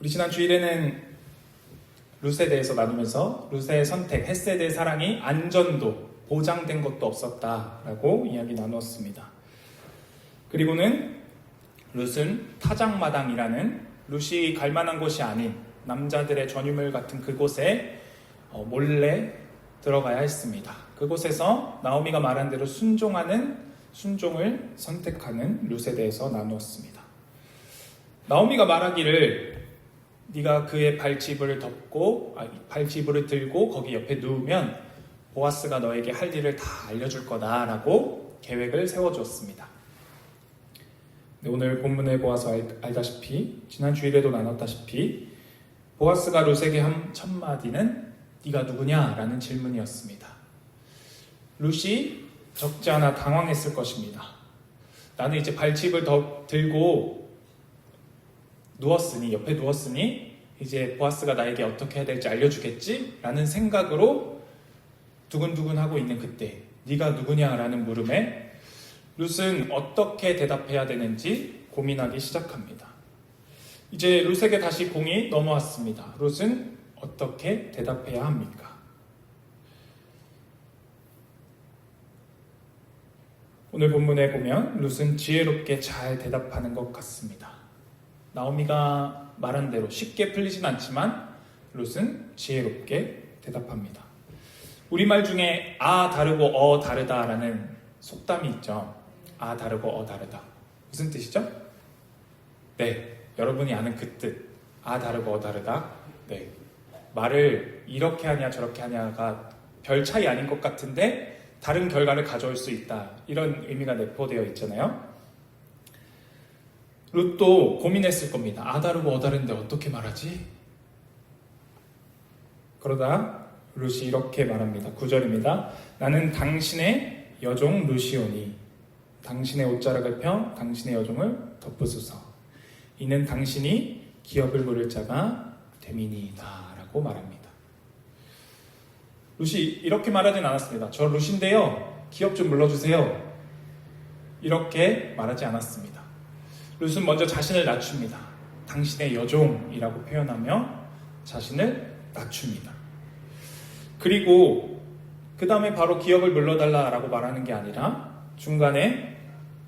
우리 지난 주일에는 룻에 대해서 나누면서 룻의 선택, 헷세드의 사랑이 안전도 보장된 것도 없었다라고 이야기 나누었습니다. 그리고는 룻은 타작마당이라는 룻이 갈 만한 곳이 아닌 남자들의 전유물 같은 그곳에 몰래 들어가야 했습니다. 그곳에서 나오미가 말한 대로 순종을 선택하는 룻에 대해서 나누었습니다. 나오미가 말하기를 네가 그의 발치부를 들고 거기 옆에 누우면 보아스가 너에게 할 일을 다 알려줄 거다라고 계획을 세워주었습니다. 오늘 본문에 보아서 알다시피 지난 주일에도 나눴다시피 보아스가 룻에게 한 첫 마디는 네가 누구냐라는 질문이었습니다. 룻이 적지 않아 당황했을 것입니다. 나는 이제 발칩을 들고 옆에 누웠으니 이제 보아스가 나에게 어떻게 해야 될지 알려주겠지? 라는 생각으로 두근두근하고 있는 그때 네가 누구냐라는 물음에 룻은 어떻게 대답해야 되는지 고민하기 시작합니다. 이제 룻에게 다시 공이 넘어왔습니다. 룻은 어떻게 대답해야 합니까? 오늘 본문에 보면 룻은 지혜롭게 잘 대답하는 것 같습니다. 나오미가 말한 대로 쉽게 풀리진 않지만 룻은 지혜롭게 대답합니다. 우리말 중에 아 다르고 어 다르다라는 속담이 있죠. 아 다르고 어 다르다. 무슨 뜻이죠? 네, 여러분이 아는 그 뜻. 아 다르고 어 다르다. 네, 말을 이렇게 하냐 저렇게 하냐가 별 차이 아닌 것 같은데 다른 결과를 가져올 수 있다. 이런 의미가 내포되어 있잖아요. 룻도 고민했을 겁니다. 아 다르고 어 다른데 어떻게 말하지? 그러다 룻이 이렇게 말합니다. 9절입니다. 나는 당신의 여종 룻이오니 당신의 옷자락을 펴 당신의 여종을 덮으소서. 이는 당신이 기업을 물을 자가 됨이니이다 라고 말합니다. 룻이 이렇게 말하진 않았습니다. 저 룻인데요, 기업 좀 물러주세요. 이렇게 말하지 않았습니다. 룻은 먼저 자신을 낮춥니다. 당신의 여종이라고 표현하며 자신을 낮춥니다. 그리고 그 다음에 바로 기업을 물러달라라고 말하는 게 아니라 중간에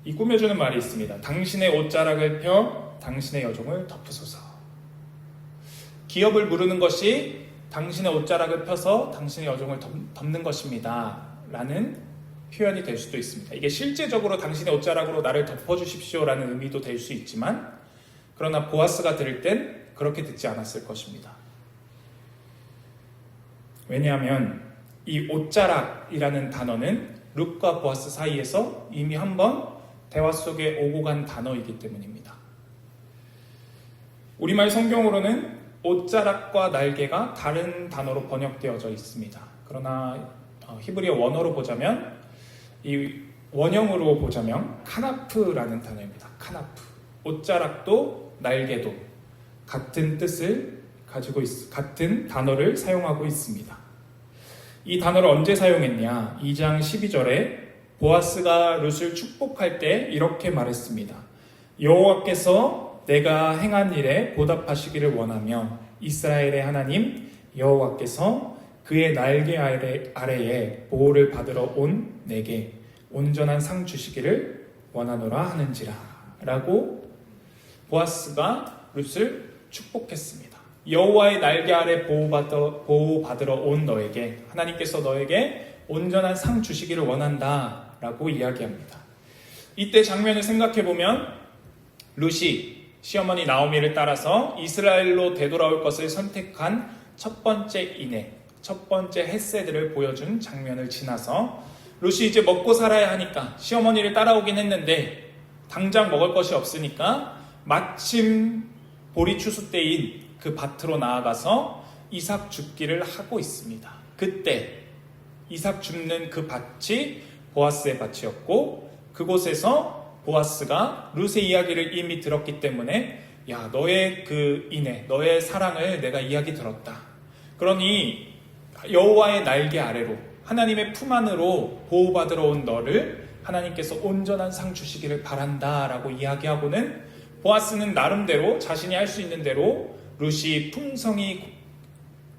이 꾸며주는 말이 있습니다. 당신의 옷자락을 펴 당신의 여종을 덮으소서. 기업을 물으는 것이 당신의 옷자락을 펴서 당신의 여종을 덮는 것입니다 라는 표현이 될 수도 있습니다. 이게 실제적으로 당신의 옷자락으로 나를 덮어주십시오라는 의미도 될 수 있지만 그러나 보아스가 들을 땐 그렇게 듣지 않았을 것입니다. 왜냐하면 이 옷자락이라는 단어는 룻과 보아스 사이에서 이미 한번 대화 속에 오고 간 단어이기 때문입니다. 우리말 성경으로는 옷자락과 날개가 다른 단어로 번역되어져 있습니다. 그러나 히브리어 원어로 보자면 이 원형으로 보자면 카나프라는 단어입니다. 카나프. 옷자락도 날개도 같은 뜻을 가지고 같은 단어를 사용하고 있습니다. 이 단어를 언제 사용했냐? 2장 12절에 보아스가 룻을 축복할 때 이렇게 말했습니다. 여호와께서 내가 행한 일에 보답하시기를 원하며 이스라엘의 하나님 여호와께서 그의 날개 아래에 보호를 받으러 온 내게 온전한 상 주시기를 원하노라 하는지라 라고 보아스가 룻을 축복했습니다. 여호와의 날개 아래 보호받으러 온 너에게 하나님께서 너에게 온전한 상 주시기를 원한다 라고 이야기합니다. 이때 장면을 생각해보면 룻이 시어머니 나오미를 따라서 이스라엘로 되돌아올 것을 선택한 첫 번째 헷세드를 보여준 장면을 지나서 룻이 이제 먹고 살아야 하니까 시어머니를 따라오긴 했는데 당장 먹을 것이 없으니까 마침 보리 추수 때인 그 밭으로 나아가서 이삭 줍기를 하고 있습니다. 그때 이삭 줍는 그 밭이 보아스의 밭이었고 그곳에서 보아스가 룻의 이야기를 이미 들었기 때문에 야 너의 그 인애 너의 사랑을 내가 이야기 들었다. 그러니 여호와의 날개 아래로 하나님의 품 안으로 보호받으러 온 너를 하나님께서 온전한 상 주시기를 바란다 라고 이야기하고는 보아스는 나름대로 자신이 할 수 있는 대로 룻이 품성이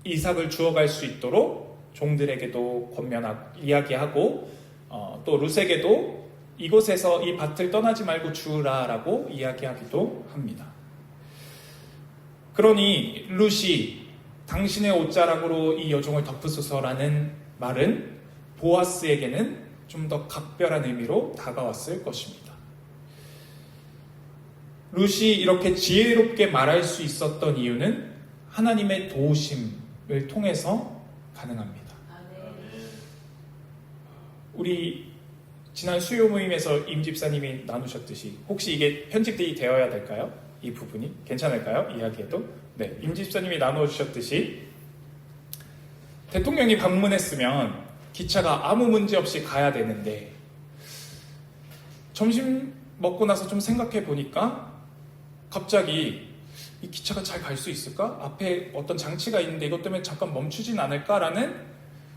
이삭을 주어갈 수 있도록 종들에게도 이야기하고 또 룻에게도 이곳에서 이 밭을 떠나지 말고 주우라라고 이야기하기도 합니다. 그러니 룻이 당신의 옷자락으로 이 여종을 덮으소서라는 말은 보아스에게는 좀 더 각별한 의미로 다가왔을 것입니다. 룻이 이렇게 지혜롭게 말할 수 있었던 이유는 하나님의 도우심을 통해서 가능합니다. 우리 지난 수요 모임에서 임 집사님이 나누셨듯이 혹시 이게 편집이 되어야 될까요? 이 부분이 괜찮을까요? 이야기해도 네, 임 집사님이 나누어 주셨듯이 대통령이 방문했으면 기차가 아무 문제 없이 가야 되는데 점심 먹고 나서 좀 생각해 보니까 갑자기 이 기차가 잘 갈 수 있을까? 앞에 어떤 장치가 있는데 이것 때문에 잠깐 멈추진 않을까라는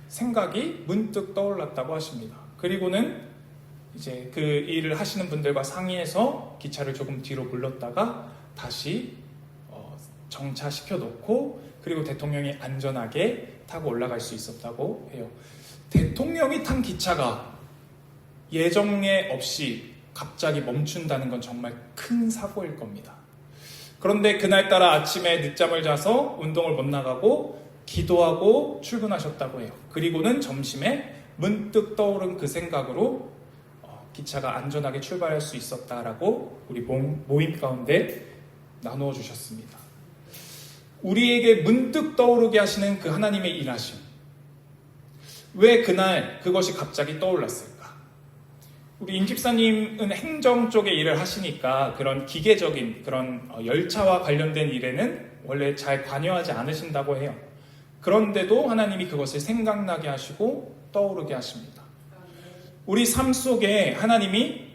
생각이 문득 떠올랐다고 하십니다. 그리고는 이제 그 일을 하시는 분들과 상의해서 기차를 조금 뒤로 물렀다가 다시 정차시켜 놓고 그리고 대통령이 안전하게 타고 올라갈 수 있었다고 해요. 대통령이 탄 기차가 예정에 없이 갑자기 멈춘다는 건 정말 큰 사고일 겁니다. 그런데 그날따라 아침에 늦잠을 자서 운동을 못 나가고 기도하고 출근하셨다고 해요. 그리고는 점심에 문득 떠오른 그 생각으로 기차가 안전하게 출발할 수 있었다라고 우리 모임 가운데 나누어 주셨습니다. 우리에게 문득 떠오르게 하시는 그 하나님의 일하심. 왜 그날 그것이 갑자기 떠올랐을까? 우리 임 집사님은 행정 쪽에 일을 하시니까 그런 기계적인 그런 열차와 관련된 일에는 원래 잘 관여하지 않으신다고 해요. 그런데도 하나님이 그것을 생각나게 하시고 떠오르게 하십니다. 우리 삶 속에 하나님이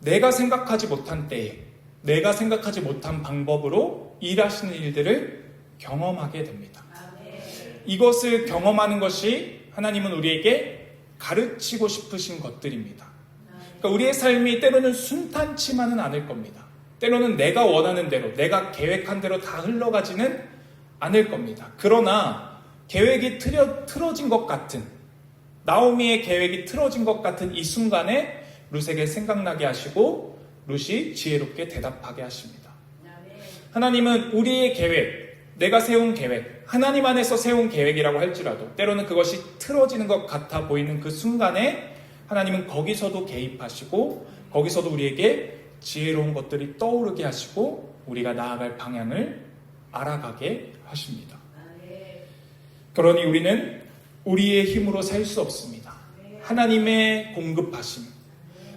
내가 생각하지 못한 때에 내가 생각하지 못한 방법으로 일하시는 일들을 경험하게 됩니다. 이것을 경험하는 것이 하나님은 우리에게 가르치고 싶으신 것들입니다. 그러니까 우리의 삶이 때로는 순탄치만은 않을 겁니다. 때로는 내가 원하는 대로, 내가 계획한 대로 다 흘러가지는 않을 겁니다. 그러나 계획이 틀어진 것 같은, 나오미의 계획이 틀어진 것 같은 이 순간에 룻에게 생각나게 하시고 룻이 지혜롭게 대답하게 하십니다. 하나님은 우리의 계획, 내가 세운 계획, 하나님 안에서 세운 계획이라고 할지라도 때로는 그것이 틀어지는 것 같아 보이는 그 순간에 하나님은 거기서도 개입하시고 거기서도 우리에게 지혜로운 것들이 떠오르게 하시고 우리가 나아갈 방향을 알아가게 하십니다. 그러니 우리는 우리의 힘으로 살 수 없습니다. 하나님의 공급하심,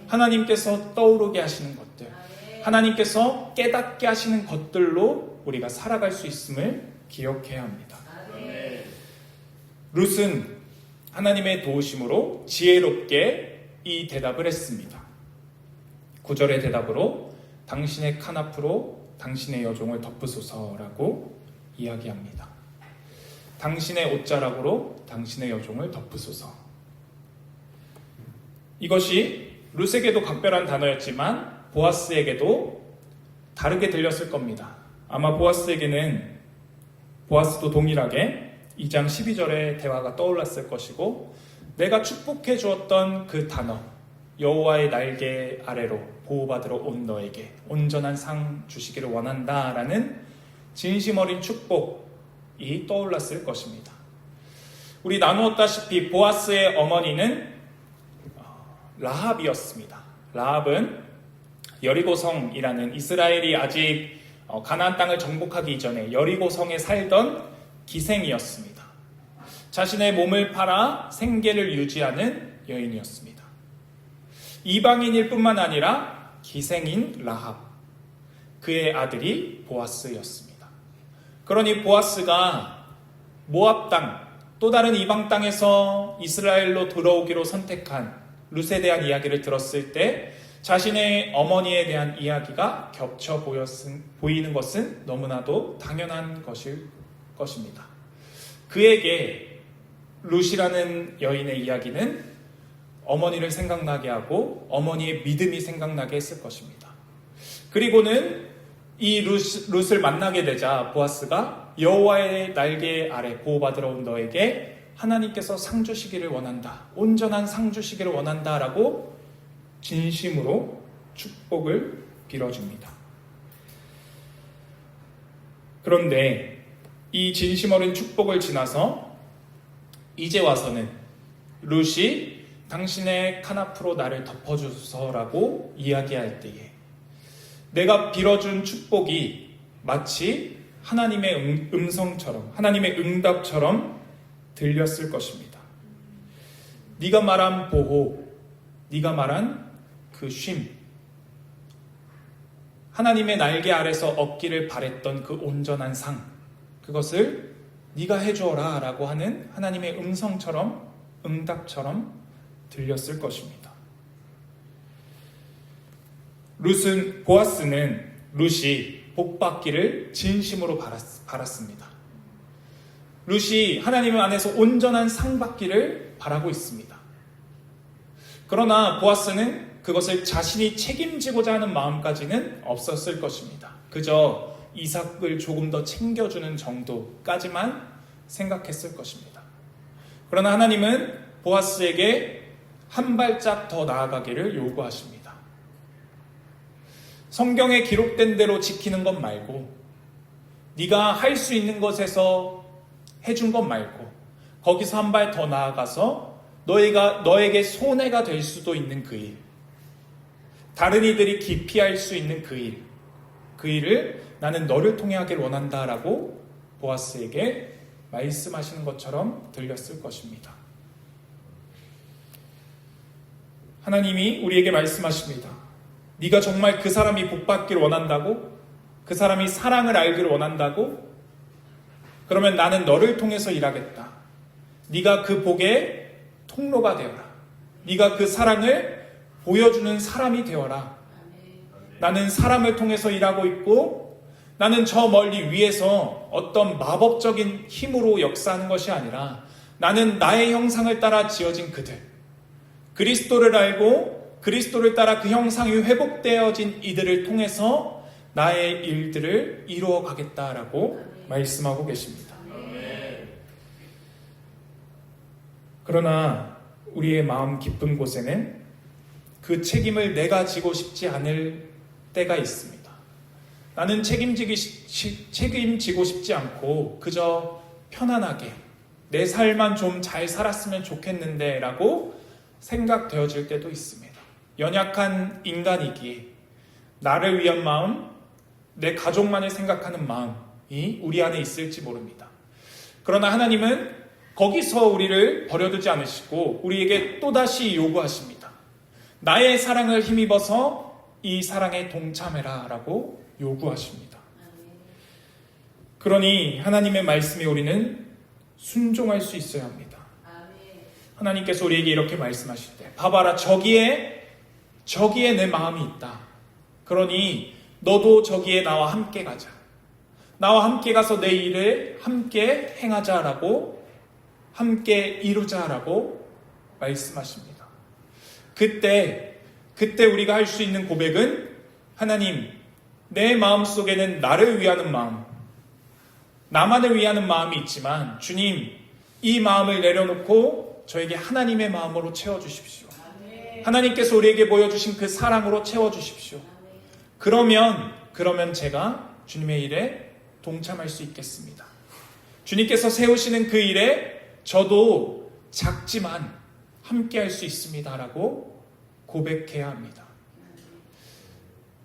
하나님께서 떠오르게 하시는 것들, 하나님께서 깨닫게 하시는 것들로 우리가 살아갈 수 있음을 기억해야 합니다. 룻은 하나님의 도우심으로 지혜롭게 이 대답을 했습니다. 9절의 대답으로 당신의 칸 앞으로 당신의 여종을 덮으소서라고 이야기합니다. 당신의 옷자락으로 당신의 여종을 덮으소서. 이것이 룻에게도 각별한 단어였지만 보아스에게도 다르게 들렸을 겁니다. 아마 보아스도 동일하게 2장 12절의 대화가 떠올랐을 것이고 내가 축복해 주었던 그 단어 여호와의 날개 아래로 보호받으러 온 너에게 온전한 상 주시기를 원한다라는 진심 어린 축복이 떠올랐을 것입니다. 우리 나누었다시피 보아스의 어머니는 라합이었습니다. 라합은 여리고성이라는 이스라엘이 아직 가나안 땅을 정복하기 이전에 여리고성에 살던 기생이었습니다. 자신의 몸을 팔아 생계를 유지하는 여인이었습니다. 이방인일 뿐만 아니라 기생인 라합, 그의 아들이 보아스였습니다. 그러니 보아스가 모압 땅, 또 다른 이방 땅에서 이스라엘로 들어오기로 선택한 룻에 대한 이야기를 들었을 때 자신의 어머니에 대한 이야기가 겹쳐 보이는 것은 너무나도 당연한 것일 것입니다. 그에게 룻이라는 여인의 이야기는 어머니를 생각나게 하고 어머니의 믿음이 생각나게 했을 것입니다. 그리고는 이 룻을 만나게 되자 보아스가 여호와의 날개 아래 보호받으러 온 너에게 하나님께서 상 주시기를 원한다. 온전한 상 주시기를 원한다. 라고 진심으로 축복을 빌어줍니다. 그런데 이 진심 어린 축복을 지나서 이제 와서는 룻이 당신의 칸 앞으로 나를 덮어주소서라고 이야기할 때에 내가 빌어준 축복이 마치 하나님의 음성처럼, 하나님의 응답처럼 들렸을 것입니다. 네가 말한 보호, 네가 말한 그 쉼, 하나님의 날개 아래서 얻기를 바랬던 그 온전한 상, 그것을 네가 해주어라 라고 하는 하나님의 음성처럼, 응답처럼 들렸을 것입니다. 보아스는 룻이 복받기를 진심으로 바랐습니다. 룻이 하나님 안에서 온전한 상 받기를 바라고 있습니다. 그러나 보아스는 그것을 자신이 책임지고자 하는 마음까지는 없었을 것입니다. 그저 이삭을 조금 더 챙겨주는 정도까지만 생각했을 것입니다. 그러나 하나님은 보아스에게 한 발짝 더 나아가기를 요구하십니다. 성경에 기록된 대로 지키는 것 말고, 네가 할 수 있는 것에서 해준 것 말고, 거기서 한 발 더 나아가서 너에게 손해가 될 수도 있는 그 일, 다른 이들이 기피할 수 있는 그 일을 나는 너를 통해 하길 원한다라고 보아스에게 말씀하시는 것처럼 들렸을 것입니다. 하나님이 우리에게 말씀하십니다. 네가 정말 그 사람이 복받기를 원한다고? 그 사람이 사랑을 알기를 원한다고? 그러면 나는 너를 통해서 일하겠다. 네가 그 복의 통로가 되어라. 네가 그 사랑을 보여주는 사람이 되어라. 나는 사람을 통해서 일하고 있고, 나는 저 멀리 위에서 어떤 마법적인 힘으로 역사하는 것이 아니라 나는 나의 형상을 따라 지어진 그들, 그리스도를 알고 그리스도를 따라 그 형상이 회복되어진 이들을 통해서 나의 일들을 이루어 가겠다라고 말씀하고 계십니다. 그러나 우리의 마음 깊은 곳에는 그 책임을 내가 지고 싶지 않을 때가 있습니다. 나는 책임지고 싶지 않고 그저 편안하게 내 삶만 좀 잘 살았으면 좋겠는데 라고 생각되어질 때도 있습니다. 연약한 인간이기에 나를 위한 마음, 내 가족만을 생각하는 마음이 우리 안에 있을지 모릅니다. 그러나 하나님은 거기서 우리를 버려두지 않으시고 우리에게 또다시 요구하십니다. 나의 사랑을 힘입어서 이 사랑에 동참해라 라고 요구하십니다. 그러니 하나님의 말씀에 우리는 순종할 수 있어야 합니다. 하나님께서 우리에게 이렇게 말씀하실 때, 봐봐라, 저기에 내 마음이 있다. 그러니 너도 저기에 나와 함께 가자. 나와 함께 가서 내 일을 함께 행하자라고, 함께 이루자라고 말씀하십니다. 그때 우리가 할 수 있는 고백은, 하나님, 내 마음속에는 나를 위하는 마음, 나만을 위하는 마음이 있지만 주님, 이 마음을 내려놓고 저에게 하나님의 마음으로 채워주십시오. 하나님께서 우리에게 보여주신 그 사랑으로 채워주십시오. 그러면 제가 주님의 일에 동참할 수 있겠습니다. 주님께서 세우시는 그 일에 저도 작지만 함께 할 수 있습니다 라고 고백해야 합니다.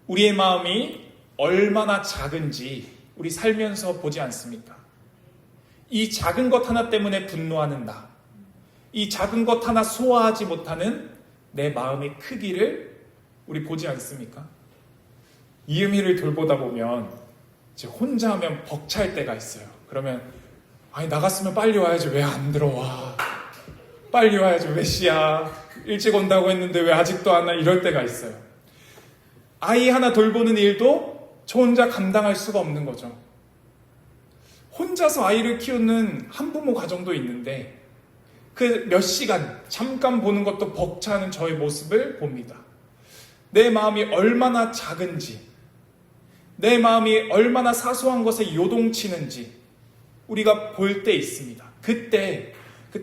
우리의 마음이 얼마나 작은지 우리 살면서 보지 않습니까? 이 작은 것 하나 때문에 분노하는 나, 이 작은 것 하나 소화하지 못하는 내 마음의 크기를 우리 보지 않습니까? 이음희를 돌보다 보면 이제 혼자 하면 벅찰 때가 있어요. 그러면 아니 나갔으면 빨리 와야지, 왜 안 들어와? 빨리 와야지, 몇 시야? 일찍 온다고 했는데 왜 아직도 안 와? 이럴 때가 있어요. 아이 하나 돌보는 일도 저 혼자 감당할 수가 없는 거죠. 혼자서 아이를 키우는 한부모 가정도 있는데 그 몇 시간 잠깐 보는 것도 벅차는 저의 모습을 봅니다. 내 마음이 얼마나 작은지, 내 마음이 얼마나 사소한 것에 요동치는지 우리가 볼 때 있습니다. 그때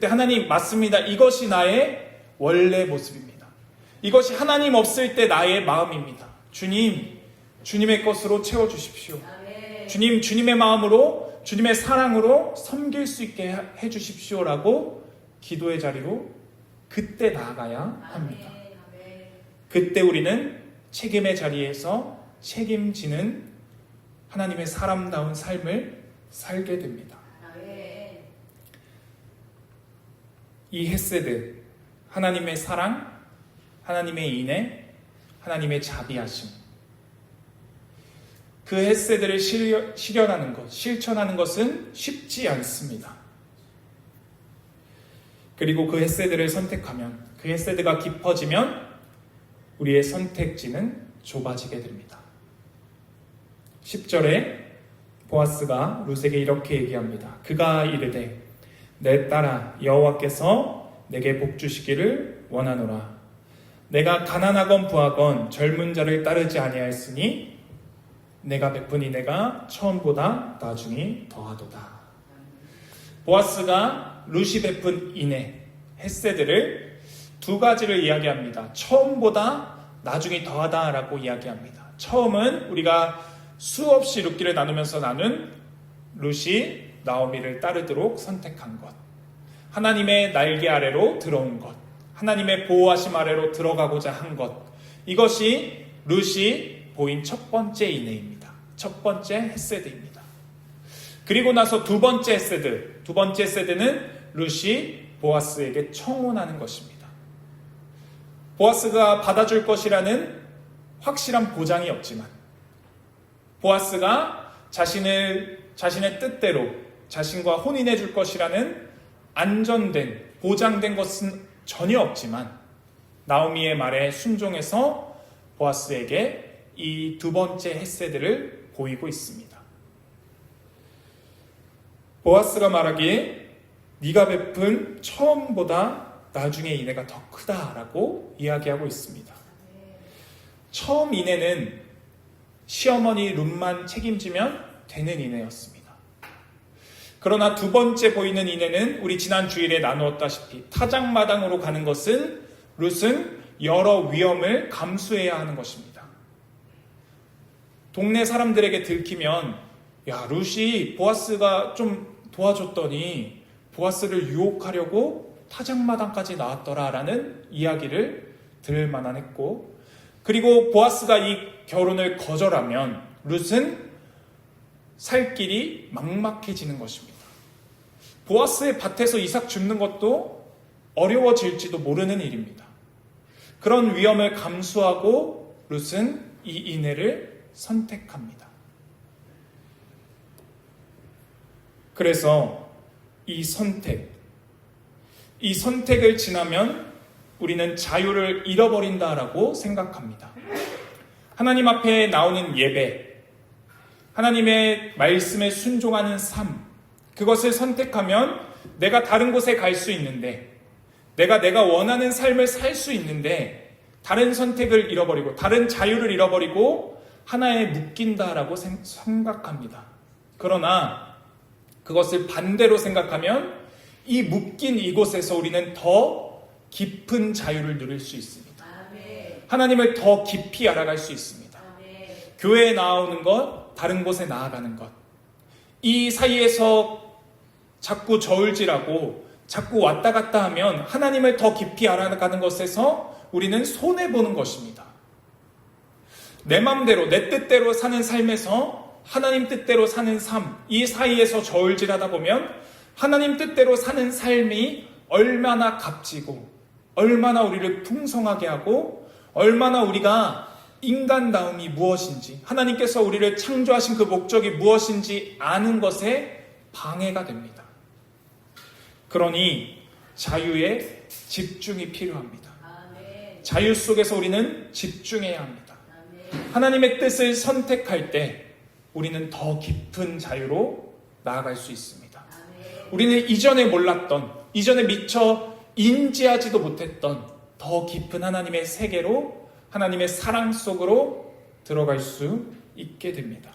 하나님 맞습니다. 이것이 나의 원래 모습입니다. 이것이 하나님 없을 때 나의 마음입니다. 주님의 것으로 채워주십시오. 주님, 주님의 마음으로, 주님의 사랑으로 섬길 수 있게 해주십시오라고 기도의 자리로 그때 나아가야 합니다. 그때 우리는 책임의 자리에서 책임지는 하나님의 사람다운 삶을 살게 됩니다. 이 헤세드, 하나님의 사랑, 하나님의 인애, 하나님의 자비하심, 그 헤세드를 실현하는 것, 실천하는 것은 쉽지 않습니다. 그리고 그 헤세드를 선택하면, 그 헤세드가 깊어지면 우리의 선택지는 좁아지게 됩니다. 10절에 보아스가 룻에게 이렇게 얘기합니다. 그가 이르되 내 딸아 여호와께서 내게 복 주시기를 원하노라. 내가 가난하건 부하건 젊은 자를 따르지 아니하였으니 내가 베푼 인애가 처음보다 나중이 더하도다. 보아스가 룻이 베푼 인애, 헤세드를 두 가지를 이야기합니다. 처음보다 나중이 더하다라고 이야기합니다. 처음은 우리가 수없이 룻기를 나누면서 나눈 룻이 나오미를 따르도록 선택한 것, 하나님의 날개 아래로 들어온 것, 하나님의 보호하심 아래로 들어가고자 한 것, 이것이 룻이 보인 첫 번째 인애입니다. 첫 번째 헤세드입니다. 그리고 나서 두 번째 헤세드는 룻이 보아스에게 청혼하는 것입니다. 보아스가 받아줄 것이라는 확실한 보장이 없지만 보아스가 자신의 뜻대로 자신과 혼인해 줄 것이라는 안전된, 보장된 것은 전혀 없지만 나오미의 말에 순종해서 보아스에게 이 두 번째 헤세드를 보이고 있습니다. 보아스가 말하기에 네가 베푼 처음보다 나중의 인애가 더 크다라고 이야기하고 있습니다. 처음 인애는 시어머니 룻만 책임지면 되는 인애였습니다. 그러나 두 번째 보이는 인애는 우리 지난 주일에 나누었다시피 타작마당으로 가는 것은 룻은 여러 위험을 감수해야 하는 것입니다. 동네 사람들에게 들키면 야, 룻이 보아스가 좀 도와줬더니 보아스를 유혹하려고 타작마당까지 나왔더라 라는 이야기를 들을 만한 했고, 그리고 보아스가 이 결혼을 거절하면 룻은 살 길이 막막해지는 것입니다. 보아스의 밭에서 이삭 줍는 것도 어려워질지도 모르는 일입니다. 그런 위험을 감수하고 룻은 이 인애를 선택합니다. 그래서 이 선택을 지나면 우리는 자유를 잃어버린다라고 생각합니다. 하나님 앞에 나오는 예배, 하나님의 말씀에 순종하는 삶, 그것을 선택하면 내가 다른 곳에 갈 수 있는데, 내가 원하는 삶을 살 수 있는데 다른 선택을 잃어버리고 다른 자유를 잃어버리고 하나에 묶인다라고 생각합니다. 그러나 그것을 반대로 생각하면 이 묶인 이곳에서 우리는 더 깊은 자유를 누릴 수 있습니다. 하나님을 더 깊이 알아갈 수 있습니다. 교회에 나오는 것, 다른 곳에 나아가는 것, 이 사이에서 자꾸 저울질하고 자꾸 왔다 갔다 하면 하나님을 더 깊이 알아가는 것에서 우리는 손해보는 것입니다. 내 맘대로, 내 뜻대로 사는 삶에서 하나님 뜻대로 사는 삶, 이 사이에서 저울질하다 보면 하나님 뜻대로 사는 삶이 얼마나 값지고 얼마나 우리를 풍성하게 하고 얼마나 우리가 인간다움이 무엇인지, 하나님께서 우리를 창조하신 그 목적이 무엇인지 아는 것에 방해가 됩니다. 그러니 자유에 집중이 필요합니다. 자유 속에서 우리는 집중해야 합니다. 하나님의 뜻을 선택할 때 우리는 더 깊은 자유로 나아갈 수 있습니다. 우리는 이전에 몰랐던, 이전에 미처 인지하지도 못했던 더 깊은 하나님의 세계로, 하나님의 사랑 속으로 들어갈 수 있게 됩니다.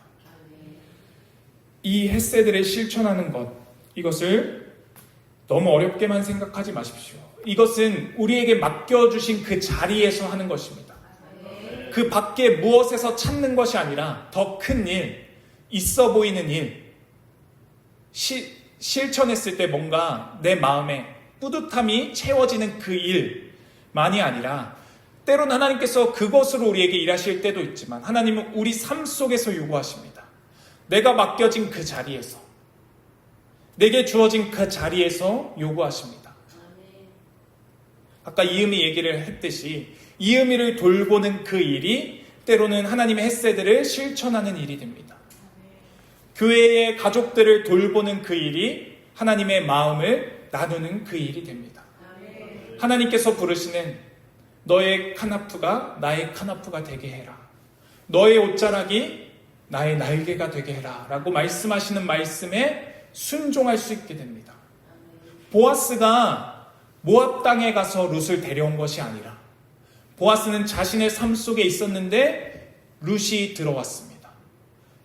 이 헤세드를 실천하는 것, 이것을 너무 어렵게만 생각하지 마십시오. 이것은 우리에게 맡겨주신 그 자리에서 하는 것입니다. 그 밖에 무엇에서 찾는 것이 아니라 더 큰 일, 있어 보이는 일, 실천했을 때 뭔가 내 마음에 뿌듯함이 채워지는 그 일만이 아니라, 때로는 하나님께서 그것으로 우리에게 일하실 때도 있지만 하나님은 우리 삶 속에서 요구하십니다. 내가 맡겨진 그 자리에서, 내게 주어진 그 자리에서 요구하십니다. 아까 이음이 얘기를 했듯이 이음이를 돌보는 그 일이 때로는 하나님의 헤세드를 실천하는 일이 됩니다. 교회의 가족들을 돌보는 그 일이 하나님의 마음을 나누는 그 일이 됩니다. 하나님께서 부르시는 너의 카나프가 나의 카나프가 되게 해라, 너의 옷자락이 나의 날개가 되게 해라 라고 말씀하시는 말씀에 순종할 수 있게 됩니다. 보아스가 모압 땅에 가서 룻을 데려온 것이 아니라 보아스는 자신의 삶 속에 있었는데 룻이 들어왔습니다.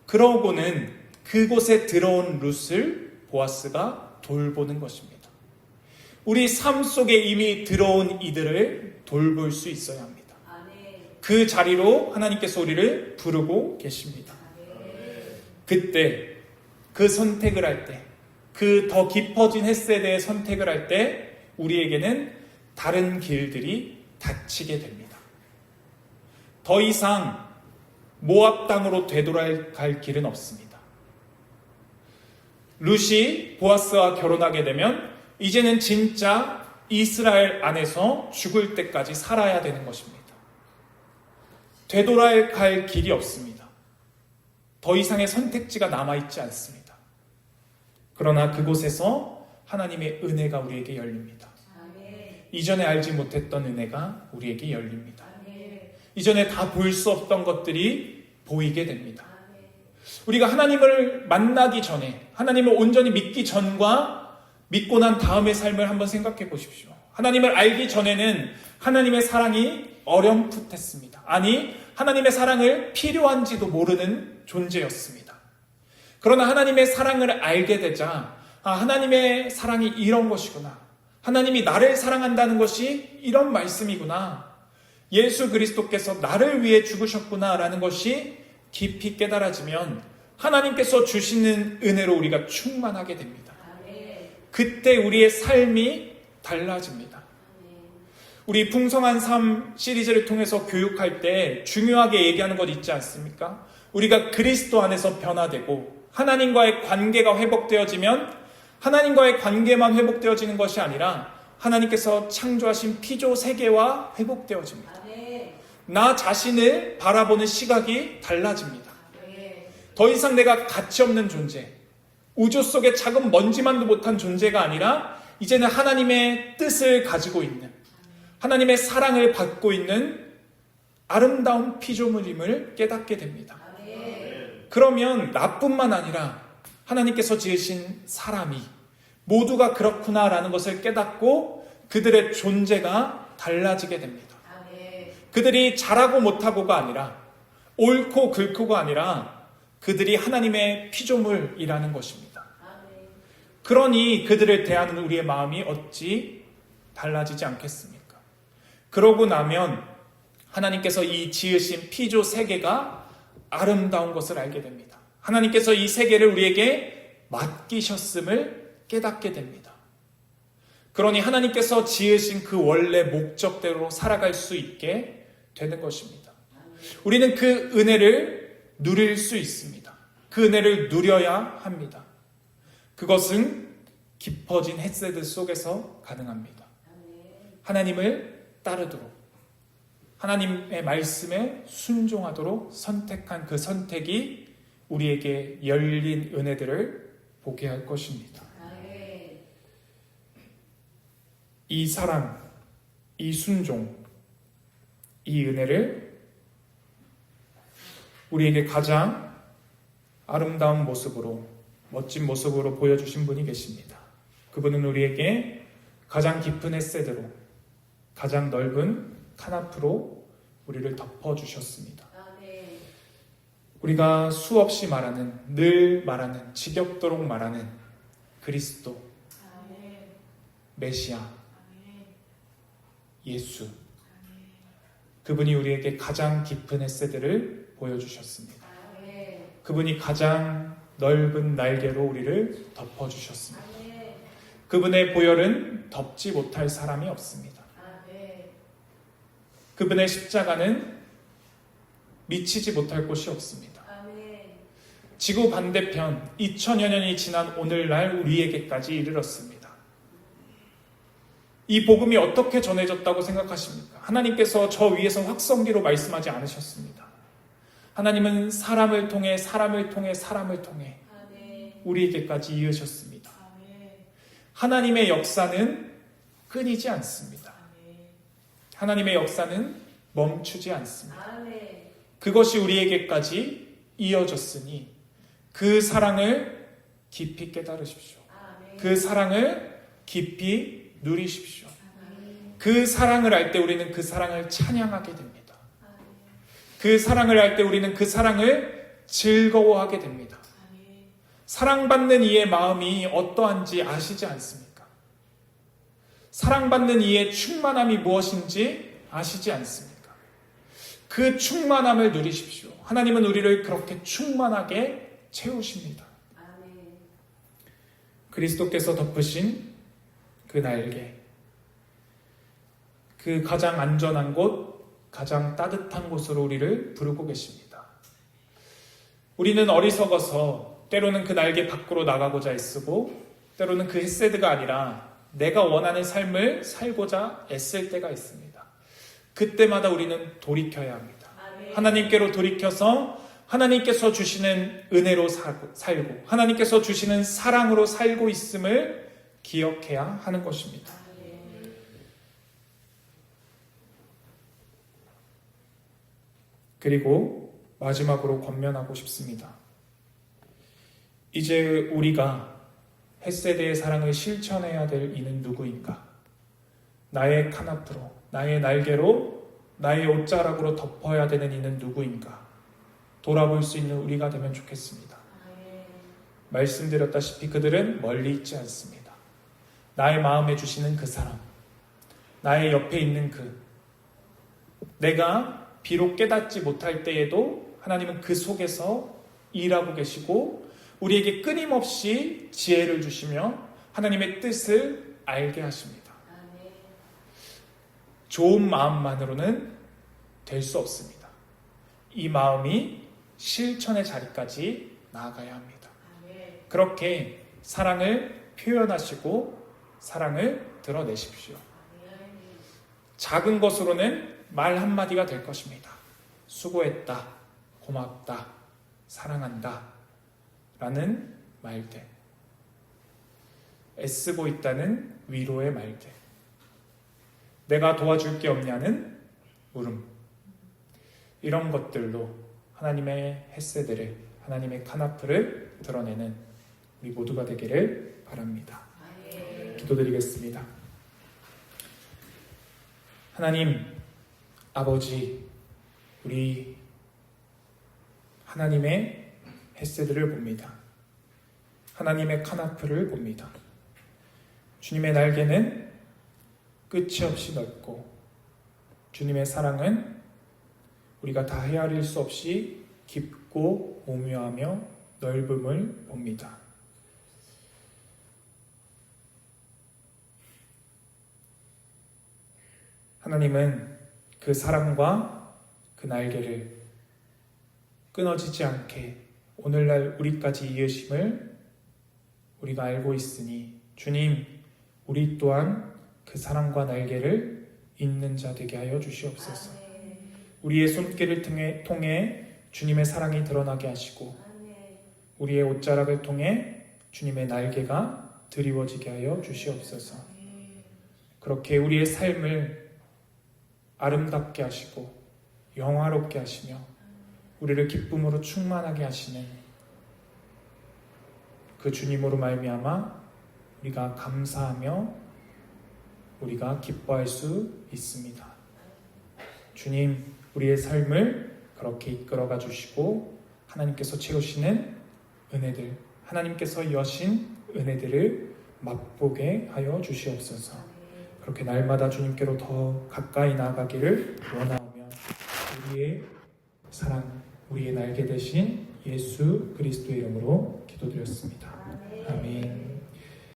그러고는 그곳에 들어온 룻을 보아스가 돌보는 것입니다. 우리 삶 속에 이미 들어온 이들을 돌볼 수 있어야 합니다. 그 자리로 하나님께서 우리를 부르고 계십니다. 그때 그 선택을 할 때, 그 더 깊어진 헤세드의 선택을 할 때 우리에게는 다른 길들이 닫히게 됩니다. 더 이상 모압 땅으로 되돌아갈 길은 없습니다. 룻이 보아스와 결혼하게 되면 이제는 진짜 이스라엘 안에서 죽을 때까지 살아야 되는 것입니다. 되돌아갈 길이 없습니다. 더 이상의 선택지가 남아있지 않습니다. 그러나 그곳에서 하나님의 은혜가 우리에게 열립니다. 이전에 알지 못했던 은혜가 우리에게 열립니다. 이전에 다 볼 수 없던 것들이 보이게 됩니다. 우리가 하나님을 만나기 전에, 하나님을 온전히 믿기 전과 믿고 난 다음의 삶을 한번 생각해 보십시오. 하나님을 알기 전에는 하나님의 사랑이 어렴풋했습니다. 아니, 하나님의 사랑을 필요한지도 모르는 존재였습니다. 그러나 하나님의 사랑을 알게 되자, 하나님의 사랑이 이런 것이구나, 하나님이 나를 사랑한다는 것이 이런 말씀이구나, 예수 그리스도께서 나를 위해 죽으셨구나 라는 것이 깊이 깨달아지면 하나님께서 주시는 은혜로 우리가 충만하게 됩니다. 그때 우리의 삶이 달라집니다. 우리 풍성한 삶 시리즈를 통해서 교육할 때 중요하게 얘기하는 것 있지 않습니까? 우리가 그리스도 안에서 변화되고 하나님과의 관계가 회복되어지면 하나님과의 관계만 회복되어지는 것이 아니라 하나님께서 창조하신 피조 세계와 회복되어집니다. 나 자신을 바라보는 시각이 달라집니다. 더 이상 내가 가치 없는 존재, 우주 속의 작은 먼지만도 못한 존재가 아니라 이제는 하나님의 뜻을 가지고 있는, 하나님의 사랑을 받고 있는 아름다운 피조물임을 깨닫게 됩니다. 그러면 나뿐만 아니라 하나님께서 지으신 사람이 모두가 그렇구나라는 것을 깨닫고 그들의 존재가 달라지게 됩니다. 그들이 잘하고 못하고가 아니라, 옳고 긁고가 아니라 그들이 하나님의 피조물이라는 것입니다. 그러니 그들을 대하는 우리의 마음이 어찌 달라지지 않겠습니까? 그러고 나면 하나님께서 이 지으신 피조 세계가 아름다운 것을 알게 됩니다. 하나님께서 이 세계를 우리에게 맡기셨음을 깨닫게 됩니다. 그러니 하나님께서 지으신 그 원래 목적대로 살아갈 수 있게 되는 것입니다. 우리는 그 은혜를 누릴 수 있습니다. 그 은혜를 누려야 합니다. 그것은 깊어진 헤세드 속에서 가능합니다. 하나님을 따르도록, 하나님의 말씀에 순종하도록 선택한 그 선택이 우리에게 열린 은혜들을 보게 할 것입니다. 이 사랑, 이 순종, 이 은혜를 우리에게 가장 아름다운 모습으로, 멋진 모습으로 보여주신 분이 계십니다. 그분은 우리에게 가장 깊은 헤세드로, 가장 넓은 카나프로 우리를 덮어주셨습니다. 우리가 수없이 말하는, 늘 말하는, 지겹도록 말하는 그리스도, 메시아, 예수, 그분이 우리에게 가장 깊은 햇새들을 보여주셨습니다. 그분이 가장 넓은 날개로 우리를 덮어주셨습니다. 그분의 보혈은 덮지 못할 사람이 없습니다. 그분의 십자가는 미치지 못할 곳이 없습니다. 지구 반대편 2000여 년이 지난 오늘날 우리에게까지 이르렀습니다. 이 복음이 어떻게 전해졌다고 생각하십니까? 하나님께서 저 위에서 확성기로 말씀하지 않으셨습니다. 하나님은 사람을 통해 우리에게까지 이으셨습니다. 하나님의 역사는 끊이지 않습니다. 하나님의 역사는 멈추지 않습니다. 그것이 우리에게까지 이어졌으니 그 사랑을 깊이 깨달으십시오. 그 사랑을 깊이 누리십시오. 그 사랑을 알 때 우리는 그 사랑을 찬양하게 됩니다. 그 사랑을 알 때 우리는 그 사랑을 즐거워하게 됩니다. 사랑받는 이의 마음이 어떠한지 아시지 않습니까? 사랑받는 이의 충만함이 무엇인지 아시지 않습니까? 그 충만함을 누리십시오. 하나님은 우리를 그렇게 충만하게 채우십니다. 그리스도께서 덮으신 그 날개, 그 가장 안전한 곳, 가장 따뜻한 곳으로 우리를 부르고 계십니다. 우리는 어리석어서 때로는 그 날개 밖으로 나가고자 애쓰고 때로는 그 햇세드가 아니라 내가 원하는 삶을 살고자 애쓸 때가 있습니다. 그때마다 우리는 돌이켜야 합니다. 하나님께로 돌이켜서 하나님께서 주시는 은혜로 살고 하나님께서 주시는 사랑으로 살고 있음을 기억해야 하는 것입니다. 그리고 마지막으로 권면하고 싶습니다. 이제 우리가 햇세대의 사랑을 실천해야 될 이는 누구인가? 나의 카나프로, 나의 날개로, 나의 옷자락으로 덮어야 되는 이는 누구인가? 돌아볼 수 있는 우리가 되면 좋겠습니다. 말씀드렸다시피 그들은 멀리 있지 않습니다. 나의 마음에 주시는 그 사람, 나의 옆에 있는 내가 비록 깨닫지 못할 때에도 하나님은 그 속에서 일하고 계시고 우리에게 끊임없이 지혜를 주시며 하나님의 뜻을 알게 하십니다. 좋은 마음만으로는 될 수 없습니다. 이 마음이 실천의 자리까지 나아가야 합니다. 그렇게 사랑을 표현하시고 사랑을 드러내십시오. 작은 것으로는 말 한마디가 될 것입니다. 수고했다, 고맙다, 사랑한다 라는 말들, 애쓰고 있다는 위로의 말들, 내가 도와줄 게 없냐는 물음, 이런 것들로 하나님의 햇새들을, 하나님의 카나프를 드러내는 우리 모두가 되기를 바랍니다. 기도드리겠습니다. 하나님 아버지, 우리 하나님의 햇새들을 봅니다. 하나님의 카나프를 봅니다. 주님의 날개는 끝이 없이 넓고 주님의 사랑은 우리가 다 헤아릴 수 없이 깊고 오묘하며 넓음을 봅니다. 하나님은 그 사랑과 그 날개를 끊어지지 않게 오늘날 우리까지 이으심을 우리가 알고 있으니 주님, 우리 또한 그 사랑과 날개를 잇는 자 되게 하여 주시옵소서. 우리의 손길을 통해 주님의 사랑이 드러나게 하시고 우리의 옷자락을 통해 주님의 날개가 드리워지게 하여 주시옵소서. 그렇게 우리의 삶을 아름답게 하시고 영화롭게 하시며 우리를 기쁨으로 충만하게 하시는 그 주님으로 말미암아 우리가 감사하며 우리가 기뻐할 수 있습니다. 주님, 우리의 삶을 그렇게 이끌어가 주시고 하나님께서 채우시는 은혜들, 하나님께서 여신 은혜들을 맛보게 하여 주시옵소서. 그렇게 날마다 주님께로 더 가까이 나아가기를 원하오며 우리의 사랑, 우리의 날개 되신 예수 그리스도의 이름으로 기도드렸습니다. 아멘.